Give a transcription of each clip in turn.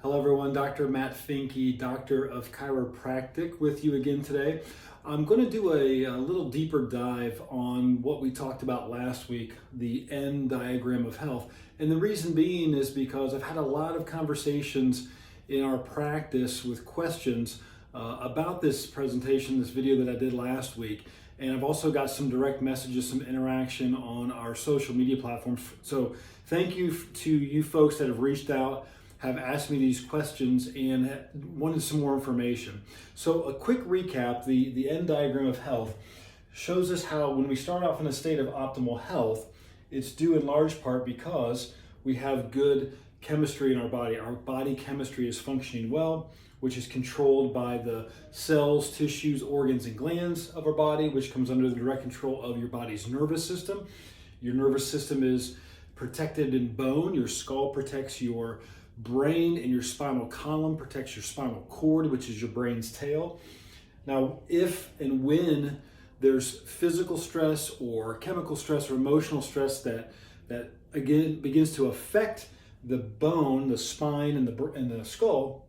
Hello everyone, Dr. Matt Finke, Doctor of Chiropractic with you again today. I'm going to do a little deeper dive on what we talked about last week, the N diagram of health. And the reason being is because I've had a lot of conversations in our practice with questions about this presentation, this video that I did last week. And I've also got some direct messages, some interaction on our social media platforms. So thank you to you folks that have reached out, have asked me these questions and wanted some more information. So a quick recap, the N diagram of health shows us how when we start off in a state of optimal health, it's due in large part because we have good chemistry in our body. Our body chemistry is functioning well, which is controlled by the cells, tissues, organs, and glands of our body, which comes under the direct control of your body's nervous system. Your nervous system is protected in bone. Your skull protects your brain, and your spinal column protects your spinal cord, which is your brain's tail. Now, if and when there's physical stress or chemical stress or emotional stress that again begins to affect the bone, the spine, and the skull,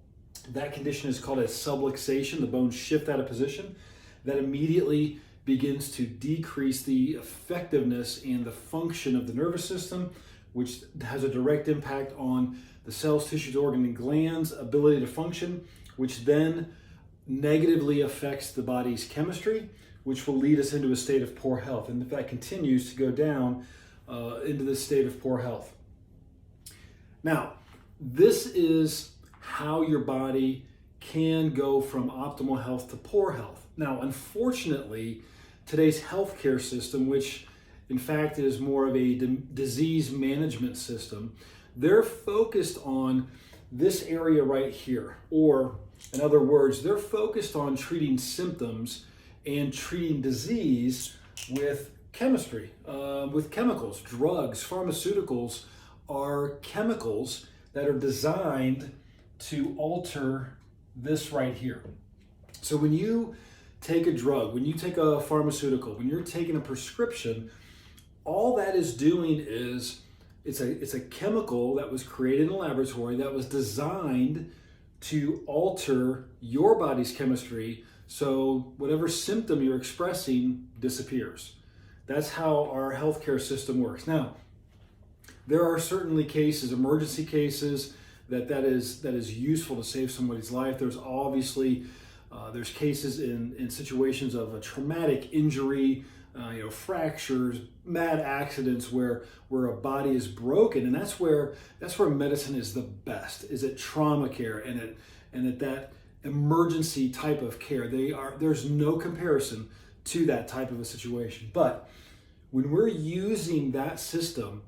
that condition is called a subluxation. The bones shift out of position. That immediately begins to decrease the effectiveness and the function of the nervous system, which has a direct impact on the cells, tissues, organs, and glands' ability to function, which then negatively affects the body's chemistry, which will lead us into a state of poor health. And if that continues to go down into this state of poor health. Now, this is how your body can go from optimal health to poor health. Now, unfortunately, today's healthcare system, which in fact is more of a disease management system, they're focused on this area right here. Or in other words, they're focused on treating symptoms and treating disease with chemistry, with chemicals. Drugs, pharmaceuticals are chemicals that are designed to alter this right here. So when you take a drug, when you take a pharmaceutical, when you're taking a prescription, all that is doing is it's a chemical that was created in a laboratory that was designed to alter your body's chemistry so whatever symptom you're expressing disappears. That's how our healthcare system works. Now, there are certainly cases, emergency cases, that is useful to save somebody's life. There's obviously there's cases in situations of a traumatic injury, fractures, mad accidents where a body is broken, and that's where medicine is the best. Is at trauma care and at that emergency type of care. There's no comparison to that type of a situation. But when we're using that system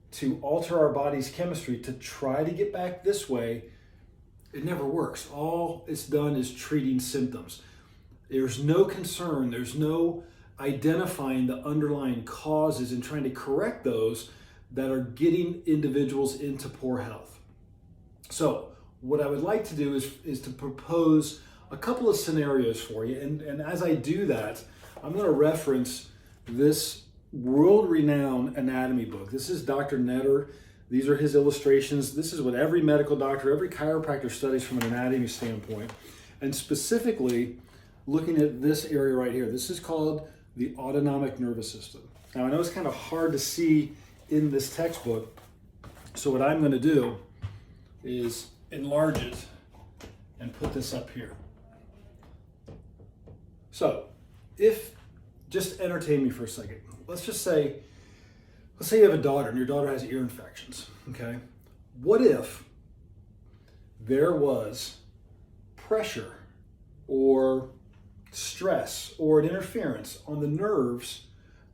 to alter our body's chemistry to try to get back this way, it never works. All it's done is treating symptoms. There's no concern, there's no identifying the underlying causes and trying to correct those that are getting individuals into poor health. So what I would like to do is to propose a couple of scenarios for you. And as I do that, I'm going to reference this world-renowned anatomy book. This is Dr. Netter. These are his illustrations. This is what every medical doctor, every chiropractor studies from an anatomy standpoint. And specifically, looking at this area right here, this is called the autonomic nervous system. Now, I know it's kind of hard to see in this textbook, so what I'm going to do is enlarge it and put this up here. So, just entertain me for a second. Let's say you have a daughter and your daughter has ear infections, okay? What if there was pressure or stress or an interference on the nerves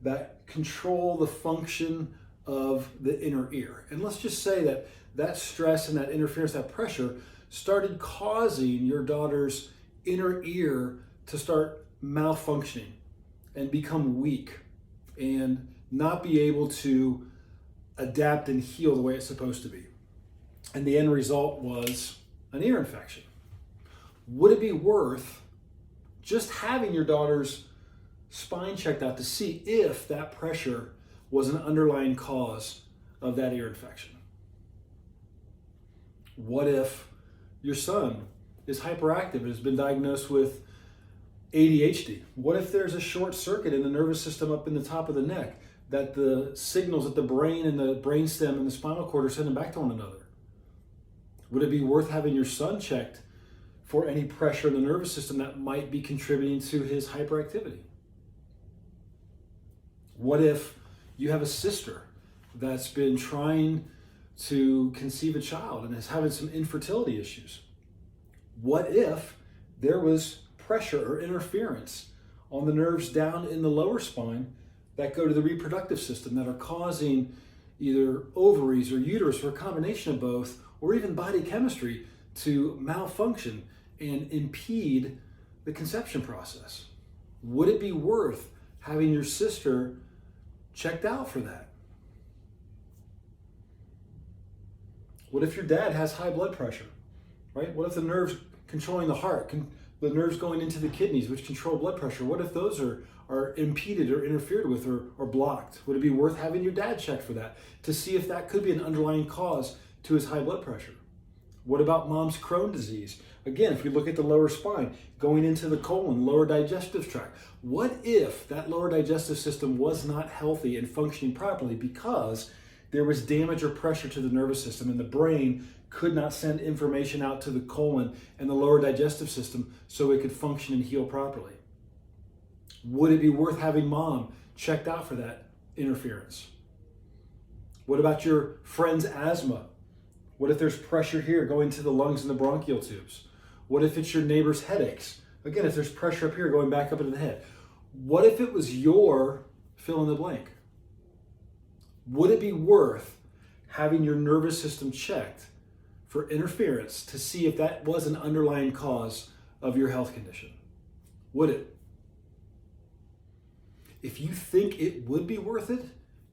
that control the function of the inner ear? And let's just say that stress and that interference, that pressure started causing your daughter's inner ear to start malfunctioning and become weak and not be able to adapt and heal the way it's supposed to be. And the end result was an ear infection. Would it be worth just having your daughter's spine checked out to see if that pressure was an underlying cause of that ear infection? What if your son is hyperactive and has been diagnosed with ADHD? What if there's a short circuit in the nervous system up in the top of the neck that the signals that the brain and the brainstem and the spinal cord are sending back to one another? Would it be worth having your son checked for any pressure in the nervous system that might be contributing to his hyperactivity? What if you have a sister that's been trying to conceive a child and is having some infertility issues? What if there was pressure or interference on the nerves down in the lower spine that go to the reproductive system that are causing either ovaries or uterus or a combination of both, or even body chemistry to malfunction and impede the conception process? Would it be worth having your sister checked out for that? What if your dad has high blood pressure, right? What if the nerves controlling the heart, the nerves going into the kidneys, which control blood pressure, what if those are impeded or interfered with or blocked? Would it be worth having your dad checked for that to see if that could be an underlying cause to his high blood pressure? What about mom's Crohn's disease? Again, if we look at the lower spine, going into the colon, lower digestive tract, what if that lower digestive system was not healthy and functioning properly because there was damage or pressure to the nervous system and the brain could not send information out to the colon and the lower digestive system so it could function and heal properly? Would it be worth having mom checked out for that interference? What about your friend's asthma? What if there's pressure here going to the lungs and the bronchial tubes? What if it's your neighbor's headaches? Again, if there's pressure up here going back up into the head. What if it was your fill in the blank? Would it be worth having your nervous system checked for interference to see if that was an underlying cause of your health condition? Would it? If you think it would be worth it,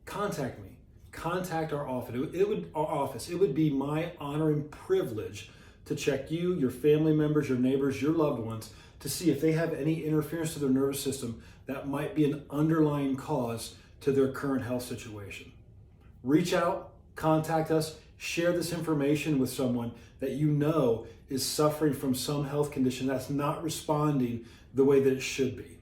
contact me. Contact our office. It would be my honor and privilege to check you, your family members, your neighbors, your loved ones to see if they have any interference to their nervous system that might be an underlying cause to their current health situation. Reach out, contact us, share this information with someone that you know is suffering from some health condition that's not responding the way that it should be.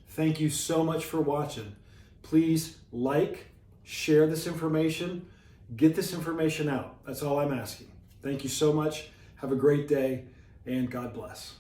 Thank you so much for watching. Please like, share this information, get this information out. That's all I'm asking. Thank you so much. Have a great day, and God bless.